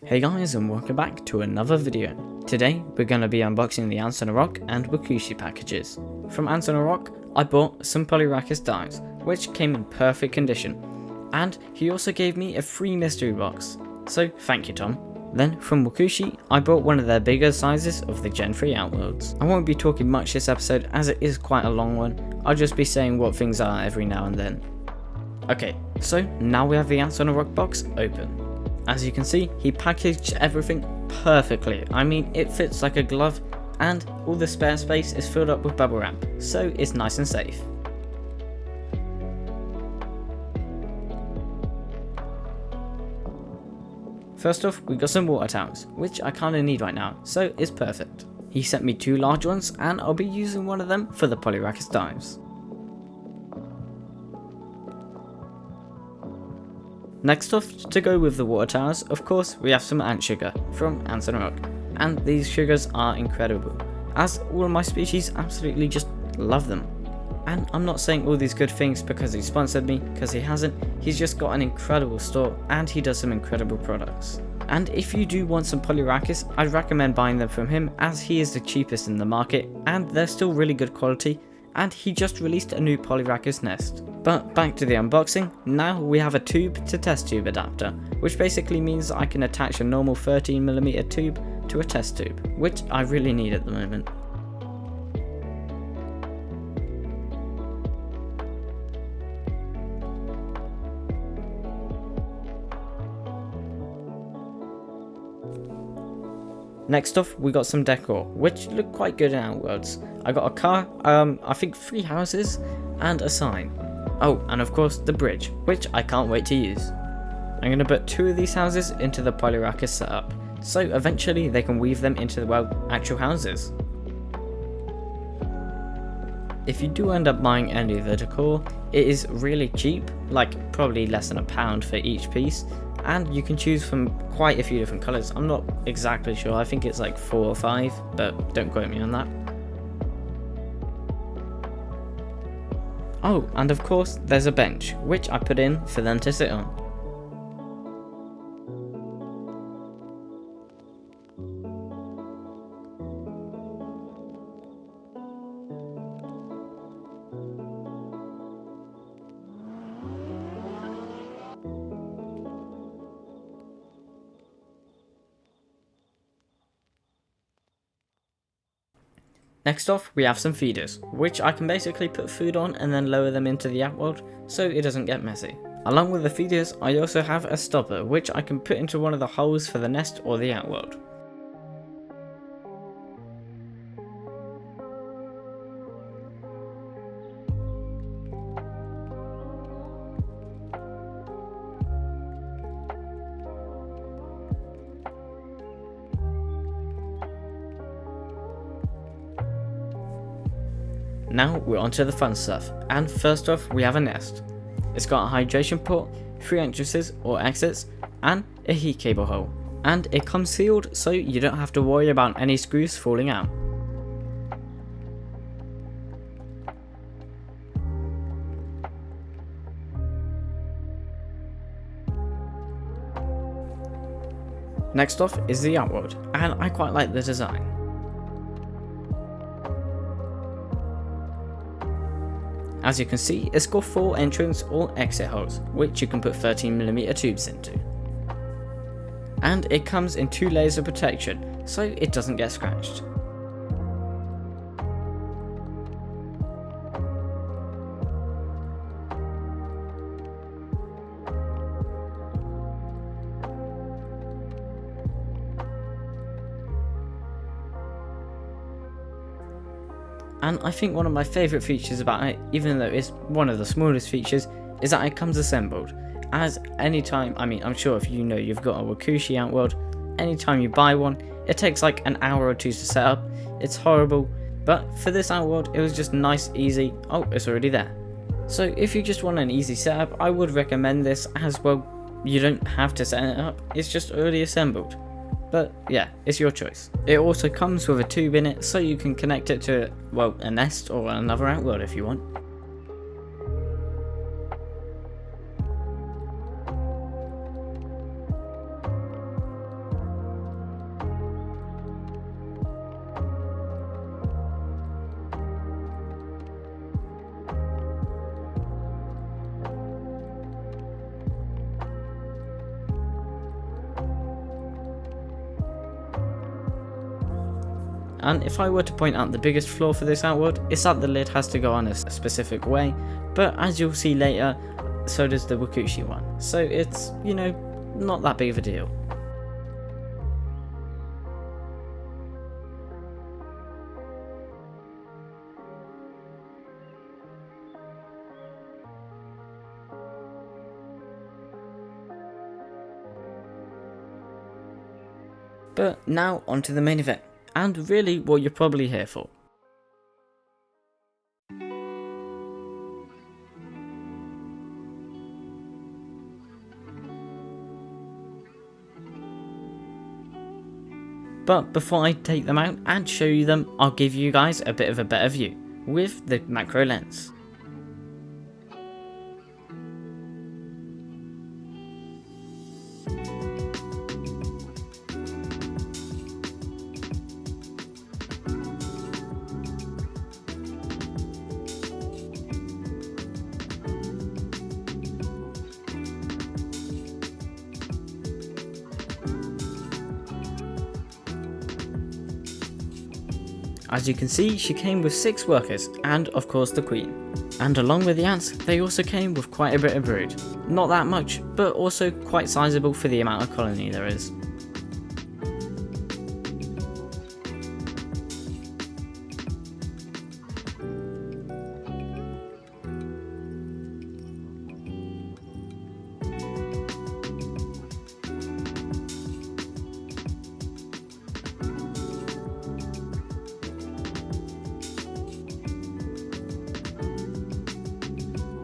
Hey guys, and welcome back to another video. Today we're going to be unboxing the Ants on a Rock and Wakooshi packages. From Ants on a Rock I bought some Polyrhachis Dives, which came in perfect condition, and he also gave me a free mystery box, so thank you Tom. Then from Wakooshi I bought one of their bigger sizes of the Gen 3 outworlds. I won't be talking much this episode as it is quite a long one, I'll just be saying what things are every now and then. Okay, so now we have the Ants on a Rock box open. As you can see, he packaged everything perfectly. I mean, it fits like a glove, and all the spare space is filled up with bubble wrap, so it's nice and safe. First off, we got some water towels, which I kinda need right now, so it's perfect. He sent me two large ones, and I'll be using one of them for the Polyrhachis Dives. Next off, to go with the water towers, of course, we have some ant sugar from Ants on a Rock, and these sugars are incredible, as all of my species absolutely just love them. And I'm not saying all these good things because he sponsored me, because he hasn't. He's just got an incredible store, and he does some incredible products. And if you do want some Polyrhachis, I'd recommend buying them from him, as he is the cheapest in the market, and they're still really good quality, and he just released a new Polyrhachis nest. But back to the unboxing, now we have a tube to test tube adapter, which basically means I can attach a normal 13mm tube to a test tube, which I really need at the moment. Next off, we got some decor, which look quite good in Outworlds. I got a car, I think 3 houses, and a sign. Oh, and of course the bridge, which I can't wait to use. I'm going to put 2 of these houses into the Polyrhachis setup, so eventually they can weave them into, well, actual houses. If you do end up buying any of the decor, it is really cheap, like probably less than £1 for each piece, and you can choose from quite a few different colours. I'm not exactly sure, I think it's like 4 or 5, but don't quote me on that. Oh, and of course there's a bench, which I put in for them to sit on. Next off, we have some feeders, which I can basically put food on and then lower them into the outworld so it doesn't get messy. Along with the feeders, I also have a stopper, which I can put into one of the holes for the nest or the outworld. Now we're on to the fun stuff, and first off we have a nest. It's got a hydration port, 3 entrances or exits, and a heat cable hole. And it comes sealed so you don't have to worry about any screws falling out. Next off is the outworld, and I quite like the design. As you can see, it's got 4 entrance or exit holes, which you can put 13mm tubes into. And it comes in 2 layers of protection, so it doesn't get scratched. And I think one of my favourite features about it, even though it's one of the smallest features, is that it comes assembled. As anytime, I mean, I'm sure if you know you've got a Wakooshi outworld, anytime you buy one, it takes like an hour or 2 to set up. It's horrible, but for this outworld, it was just nice, easy. Oh, it's already there. So if you just want an easy setup, I would recommend this, as well, you don't have to set it up, it's just already assembled. But yeah, it's your choice. It also comes with a tube in it, so you can connect it to, well, a nest or another outworld if you want. And if I were to point out the biggest flaw for this outworld, it's that the lid has to go on a specific way, but as you'll see later, so does the wakooshi one. So it's, you know, not that big of a deal. But now onto the main event, and really what you're probably here for. But before I take them out and show you them, I'll give you guys a bit of a better view with the macro lens. As you can see, she came with 6 workers, and of course the queen. And along with the ants, they also came with quite a bit of brood. Not that much, but also quite sizable for the amount of colony there is.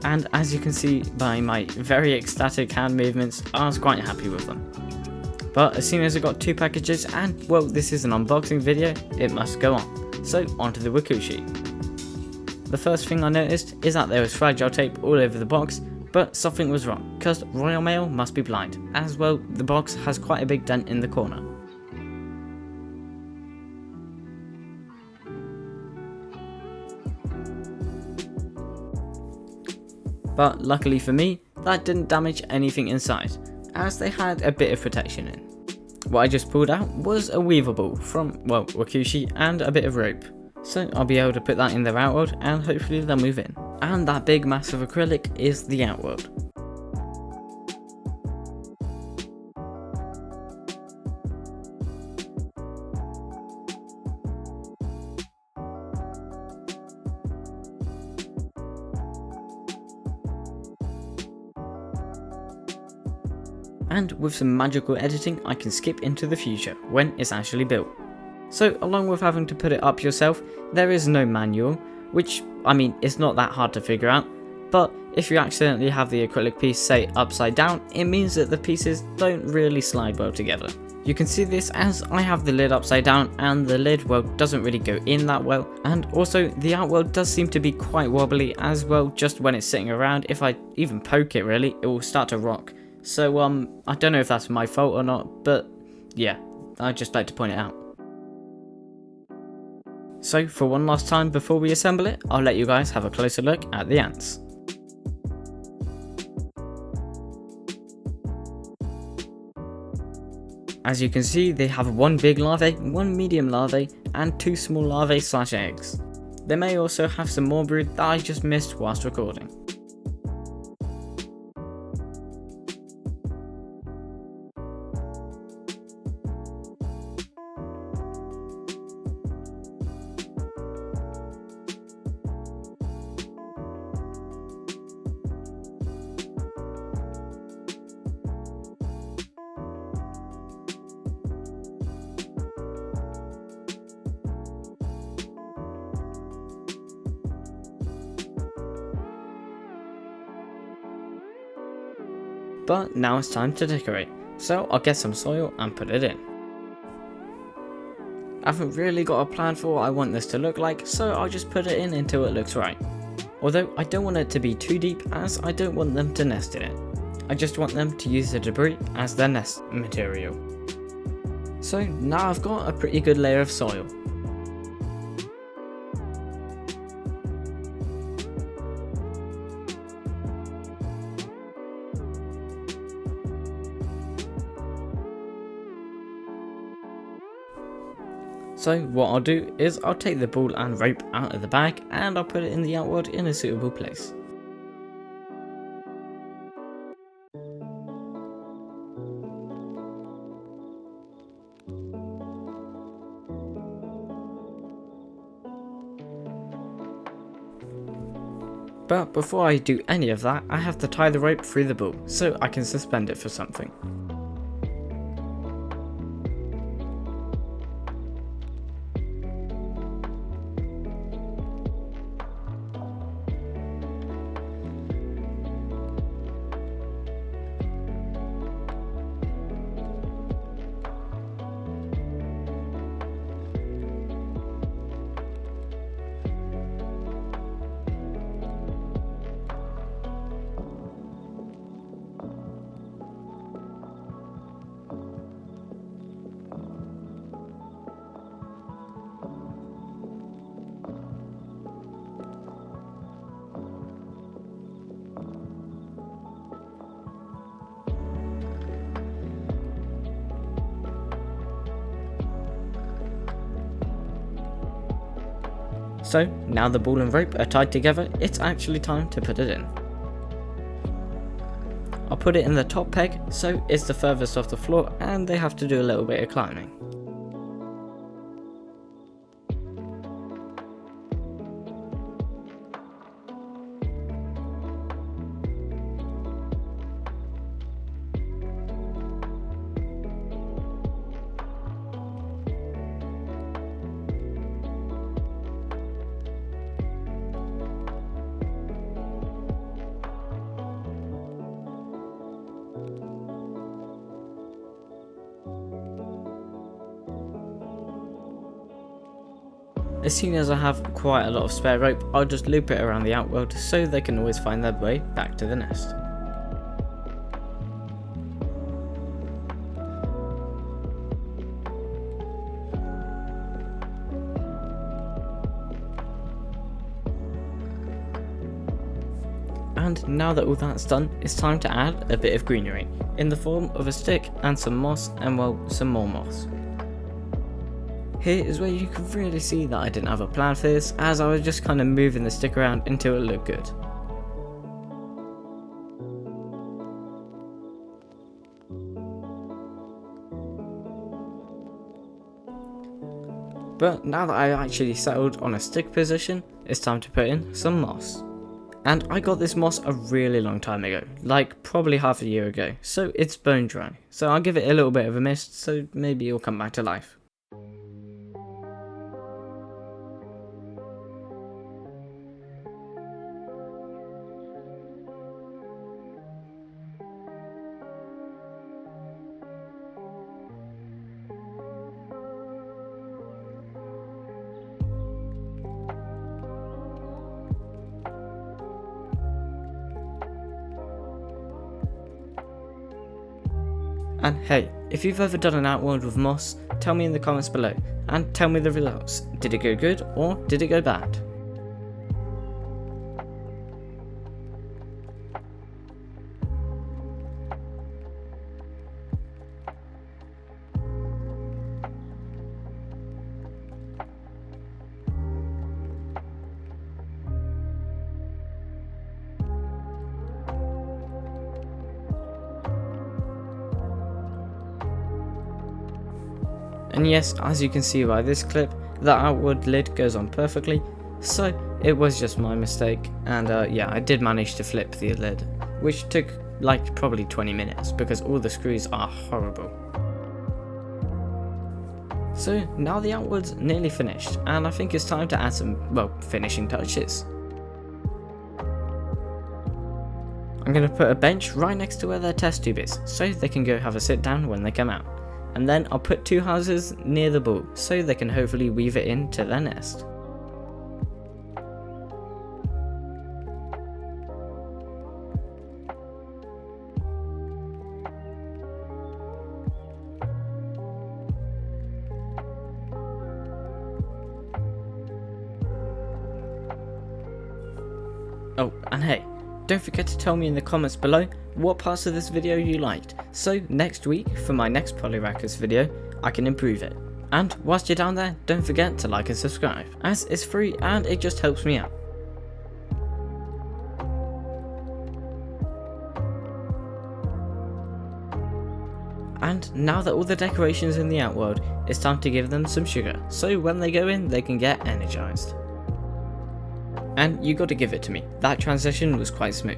And as you can see by my very ecstatic hand movements, I was quite happy with them. But as soon as I got 2 packages, and well, this is an unboxing video, it must go on. So onto the wakooshi. The first thing I noticed is that there was fragile tape all over the box, but something was wrong, because Royal Mail must be blind, as well the box has quite a big dent in the corner. But luckily for me, that didn't damage anything inside, as they had a bit of protection in. What I just pulled out was a weavable from, well, wakooshi and a bit of rope. So I'll be able to put that in their outworld and hopefully they'll move in. And that big massive acrylic is the outworld. And with some magical editing, I can skip into the future when it's actually built. So along with having to put it up yourself, there is no manual, which, I mean, it's not that hard to figure out, but if you accidentally have the acrylic piece, say, upside down, it means that the pieces don't really slide well together. You can see this as I have the lid upside down and the lid, well, doesn't really go in that well, and also the outworld does seem to be quite wobbly as well. Just when it's sitting around, if I even poke it really, it will start to rock. So I don't know if that's my fault or not, but yeah, I'd just like to point it out. So for one last time before we assemble it, I'll let you guys have a closer look at the ants. As you can see, they have 1 big larvae, 1 medium larvae, and 2 small larvae / eggs. They may also have some more brood that I just missed whilst recording. But now it's time to decorate, so I'll get some soil and put it in. I haven't really got a plan for what I want this to look like, so I'll just put it in until it looks right. Although I don't want it to be too deep, as I don't want them to nest in it. I just want them to use the debris as their nest material. So now I've got a pretty good layer of soil. So what I'll do is I'll take the ball and rope out of the bag and I'll put it in the outworld in a suitable place. But before I do any of that, I have to tie the rope through the ball so I can suspend it for something. So now the ball and rope are tied together, it's actually time to put it in. I'll put it in the top peg, so it's the furthest off the floor and they have to do a little bit of climbing. As soon as I have quite a lot of spare rope, I'll just loop it around the outworld so they can always find their way back to the nest. And now that all that's done, it's time to add a bit of greenery, in the form of a stick and some moss and well, some more moss. Here is where you can really see that I didn't have a plan for this, as I was just kind of moving the stick around until it looked good. But now that I've actually settled on a stick position, it's time to put in some moss. And I got this moss a really long time ago, like probably half a year ago, so it's bone dry. So I'll give it a little bit of a mist, so maybe it'll come back to life. And hey, if you've ever done an outworld with moss, tell me in the comments below, and tell me the results. Did it go good, or did it go bad? And yes, as you can see by this clip, the outward lid goes on perfectly, so it was just my mistake, and yeah, I did manage to flip the lid, which took like probably 20 minutes because all the screws are horrible. So now the outward's nearly finished, and I think it's time to add some, well, finishing touches. I'm going to put a bench right next to where their test tube is, so they can go have a sit down when they come out. And then I'll put 2 houses near the ball, so they can hopefully weave it into their nest. Oh, and hey, don't forget to tell me in the comments below what parts of this video you liked, so next week for my next Polyrhachis video I can improve it. And whilst you're down there, don't forget to like and subscribe, as it's free and it just helps me out. And now that all the decorations in the outworld, it's time to give them some sugar, so when they go in they can get energized. And you gotta give it to me, that transition was quite smooth.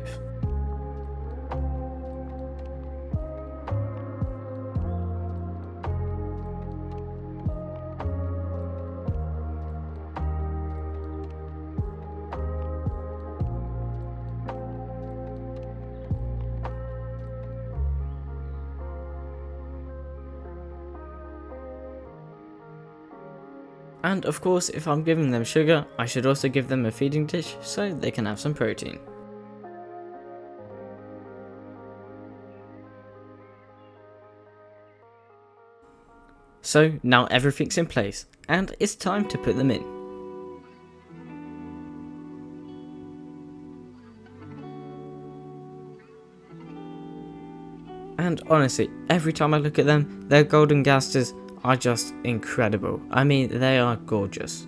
And of course, if I'm giving them sugar, I should also give them a feeding dish so they can have some protein. So now everything's in place, and it's time to put them in. And honestly, every time I look at them, their golden gasters are just incredible. I mean, they are gorgeous.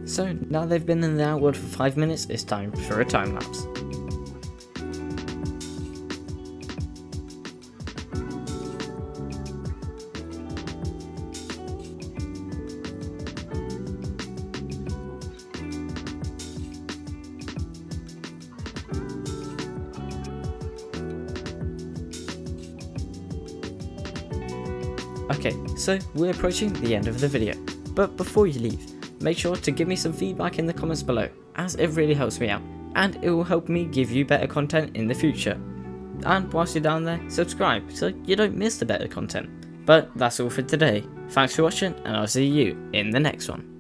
So now they've been in the outworld for 5 minutes, it's time for a time lapse. Okay, so we're approaching the end of the video, but before you leave, make sure to give me some feedback in the comments below, as it really helps me out, and it will help me give you better content in the future. And whilst you're down there, subscribe so you don't miss the better content. But that's all for today. Thanks for watching, and I'll see you in the next one.